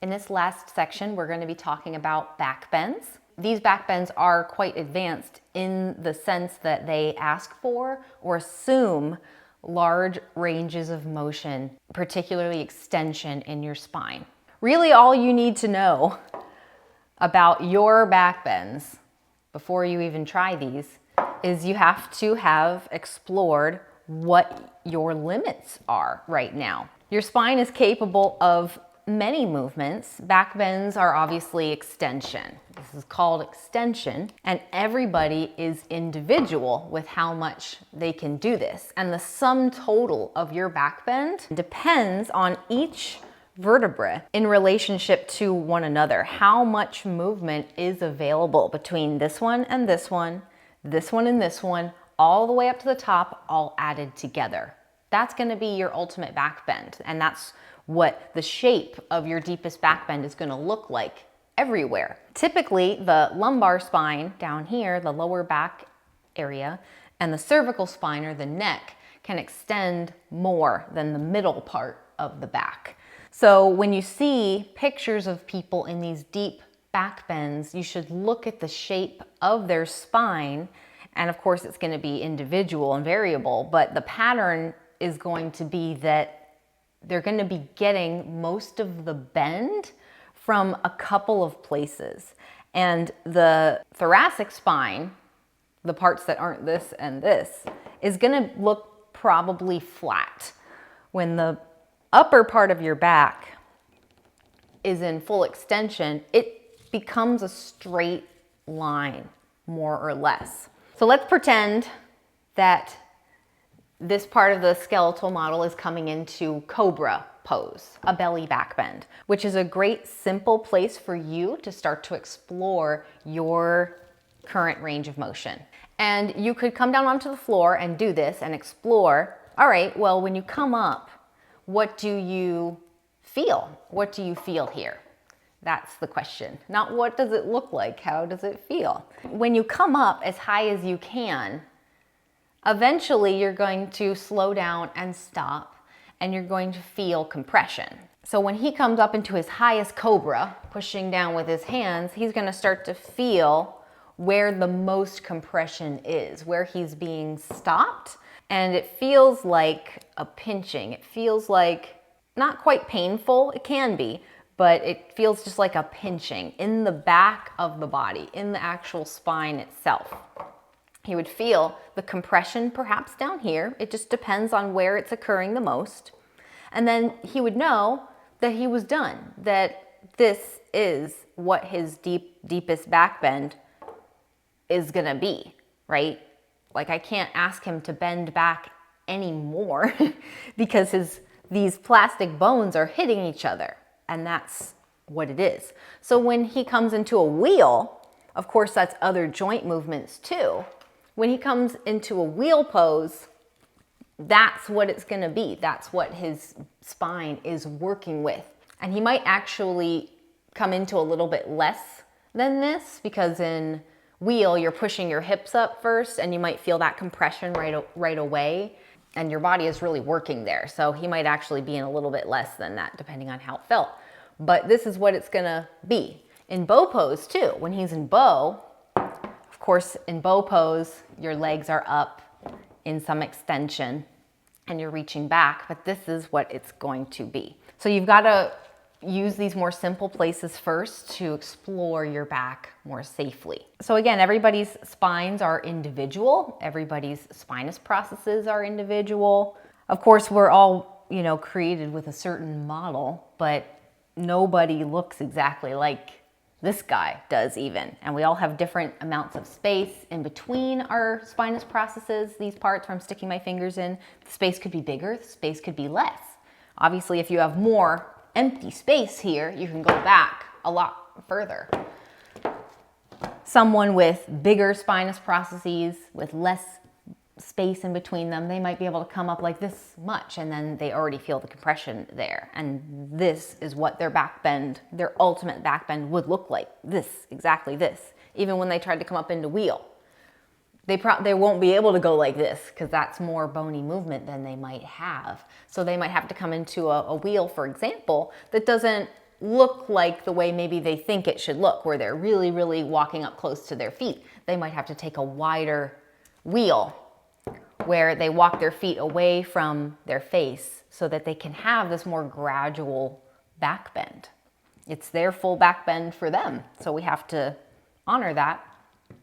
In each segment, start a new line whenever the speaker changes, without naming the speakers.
In this last section, we're going to be talking about back bends. These back bends are quite advanced in the sense that they ask for or assume large ranges of motion, particularly extension in your spine. Really, all you need to know about your back bends before you even try these is you have to have explored what your limits are right now. Your spine is capable of many movements. Back bends are obviously extension. This is called extension, and everybody is individual with how much they can do this. And the sum total of your back bend depends on each vertebra in relationship to one another. How much movement is available between this one and this one and this one, all the way up to the top, all added together. That's going to be your ultimate back bend, and that's what the shape of your deepest back bend is going to look like everywhere. Typically, the lumbar spine down here, the lower back area, and the cervical spine or the neck can extend more than the middle part of the back. So when you see pictures of people in these deep back bends, you should look at the shape of their spine. And of course, it's going to be individual and variable, but the pattern is going to be that they're going to be getting most of the bend from a couple of places. And the thoracic spine, the parts that aren't this and this, is going to look probably flat. When the upper part of your back is in full extension, it becomes a straight line, more or less. So let's pretend that this part of the skeletal model is coming into cobra pose, a belly back bend, which is a great simple place for you to start to explore your current range of motion. And you could come down onto the floor and do this and explore, all right, well, when you come up, what do you feel? What do you feel here? That's the question. Not what does it look like? How does it feel? When you come up as high as you can, eventually you're going to slow down and stop, and you're going to feel compression. So when he comes up into his highest cobra, pushing down with his hands, he's going to start to feel where the most compression is, where he's being stopped. And it feels like a pinching. It feels like not quite painful. It can be, but it feels just like a pinching in the back of the body, in the actual spine itself. He would feel the compression perhaps down here. It just depends on where it's occurring the most. And then he would know that he was done, that this is what his deepest back bend is gonna be, right? Like, I can't ask him to bend back anymore because these plastic bones are hitting each other, and that's what it is. So when he comes into a wheel, of course, that's other joint movements too. When he comes into a wheel pose, that's what it's gonna be. That's what his spine is working with. And he might actually come into a little bit less than this, because in wheel, you're pushing your hips up first, and you might feel that compression right away, and your body is really working there. So he might actually be in a little bit less than that, depending on how it felt. But this is what it's gonna be. In bow pose too, when he's in bow, of course, in bow pose, your legs are up in some extension and you're reaching back, but this is what it's going to be. So you've got to use these more simple places first to explore your back more safely. So again, everybody's spines are individual. Everybody's spinous processes are individual. Of course, we're all, created with a certain model, but nobody looks exactly like this guy does even. And we all have different amounts of space in between our spinous processes, these parts where I'm sticking my fingers in. The space could be bigger, the space could be less. Obviously, if you have more empty space here, you can go back a lot further. Someone with bigger spinous processes, with less space in between them, they might be able to come up like this much, and then they already feel the compression there. And this is what their back bend, their ultimate back bend would look like. This, exactly this. Even when they tried to come up into wheel, they won't be able to go like this, because that's more bony movement than they might have. So they might have to come into a wheel, for example, that doesn't look like the way maybe they think it should look, where they're really, really walking up close to their feet. They might have to take a wider wheel where they walk their feet away from their face so that they can have this more gradual back bend. It's their full back bend for them. So we have to honor that,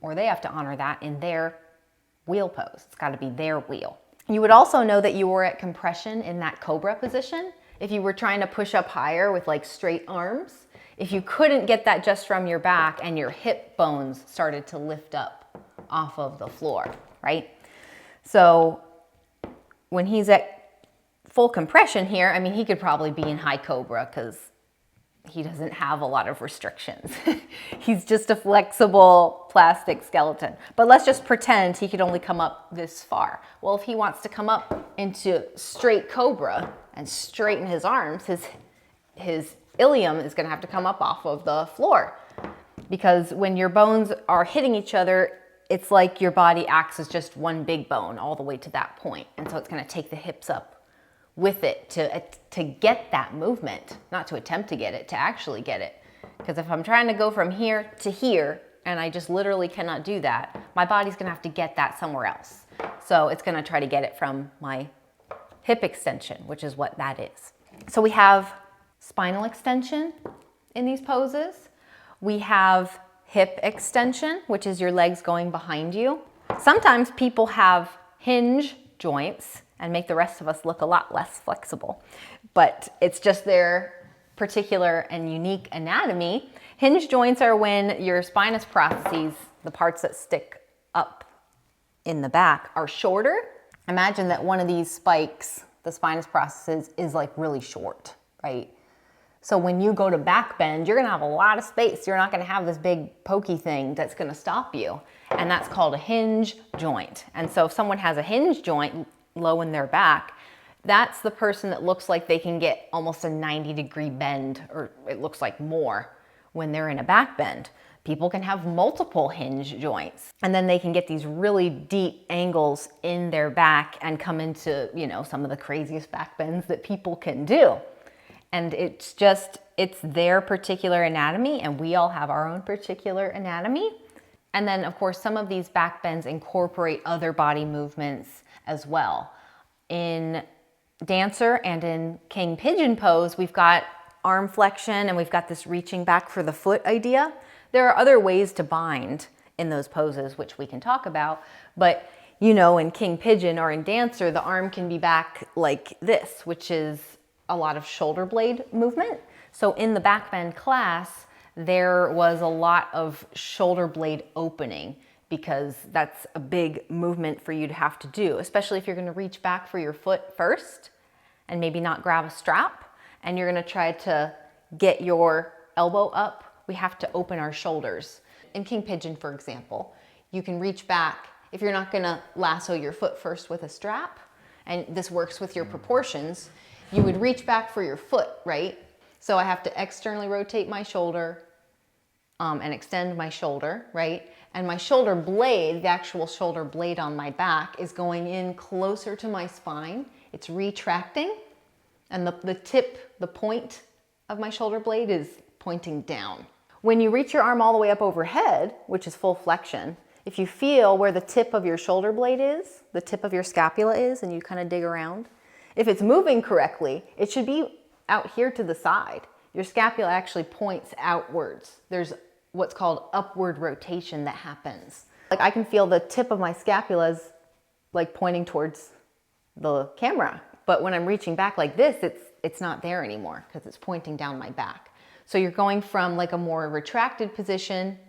or they have to honor that in their wheel pose. It's got to be their wheel. You would also know that you were at compression in that cobra position if you were trying to push up higher with like straight arms. If you couldn't get that just from your back and your hip bones started to lift up off of the floor, right? So when he's at full compression here, I mean, he could probably be in high cobra because he doesn't have a lot of restrictions. He's just a flexible plastic skeleton. But let's just pretend he could only come up this far. Well, if he wants to come up into straight cobra and straighten his arms, his ilium is gonna have to come up off of the floor. Because when your bones are hitting each other, it's like your body acts as just one big bone all the way to that point. And so it's gonna take the hips up with it to get that movement, not to attempt to get it, to actually get it. Because if I'm trying to go from here to here, and I just literally cannot do that, my body's gonna have to get that somewhere else. So it's gonna try to get it from my hip extension, which is what that is. So we have spinal extension in these poses. We have hip extension, which is your legs going behind you. Sometimes people have hinge joints and make the rest of us look a lot less flexible, but it's just their particular and unique anatomy. Hinge joints are when your spinous processes, the parts that stick up in the back, are shorter. Imagine that one of these spikes, the spinous processes, is like really short, right? So when you go to back bend, you're gonna have a lot of space. You're not gonna have this big pokey thing that's gonna stop you. And that's called a hinge joint. And so if someone has a hinge joint low in their back, that's the person that looks like they can get almost a 90-degree bend, or it looks like more when they're in a back bend. People can have multiple hinge joints, and then they can get these really deep angles in their back and come into, you know, some of the craziest back bends that people can do. And it's their particular anatomy, and we all have our own particular anatomy. And then of course, some of these back bends incorporate other body movements as well. In dancer and in king pigeon pose, we've got arm flexion and we've got this reaching back for the foot idea. There are other ways to bind in those poses, which we can talk about, but you know, in king pigeon or in dancer, the arm can be back like this, which is a lot of shoulder blade movement. So in the back bend class, there was a lot of shoulder blade opening, because that's a big movement for you to have to do, especially if you're gonna reach back for your foot first and maybe not grab a strap, and you're gonna try to get your elbow up. We have to open our shoulders. In king pigeon, for example, you can reach back if you're not gonna lasso your foot first with a strap, and this works with your proportions. You would reach back for your foot, right? So I have to externally rotate my shoulder and extend my shoulder, right? And my shoulder blade, the actual shoulder blade on my back, is going in closer to my spine. It's retracting, and the tip, the point of my shoulder blade is pointing down. When you reach your arm all the way up overhead, which is full flexion, if you feel where the tip of your shoulder blade is, the tip of your scapula is, and you kind of dig around, if it's moving correctly, it should be out here to the side. Your scapula actually points outwards. There's what's called upward rotation that happens. Like I can feel the tip of my scapula is like pointing towards the camera, but when I'm reaching back like this, it's not there anymore because it's pointing down my back. So you're going from like a more retracted position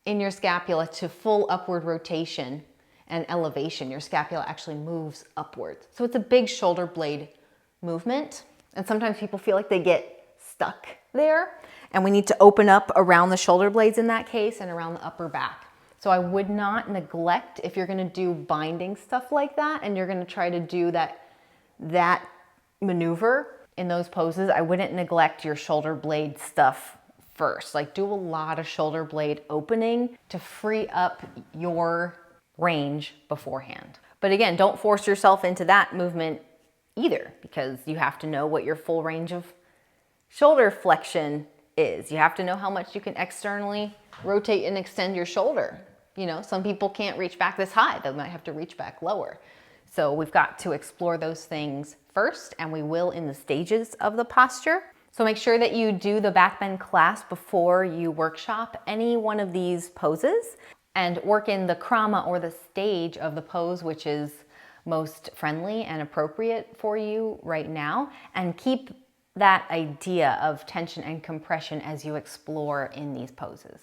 in your scapula to full upward rotation and elevation. Your scapula actually moves upwards. So it's a big shoulder blade movement. And sometimes people feel like they get stuck there, and we need to open up around the shoulder blades in that case and around the upper back. So I would not neglect, if you're gonna do binding stuff like that and you're gonna try to do that maneuver in those poses, I wouldn't neglect your shoulder blade stuff first. Like do a lot of shoulder blade opening to free up your range beforehand. But again, don't force yourself into that movement either, because you have to know what your full range of shoulder flexion is. You have to know how much you can externally rotate and extend your shoulder. You know, some people can't reach back this high. They might have to reach back lower. So we've got to explore those things first, and we will in the stages of the posture. So make sure that you do the back bend class before you workshop any one of these poses and work in the krama or the stage of the pose, which is most friendly and appropriate for you right now, and keep that idea of tension and compression as you explore in these poses.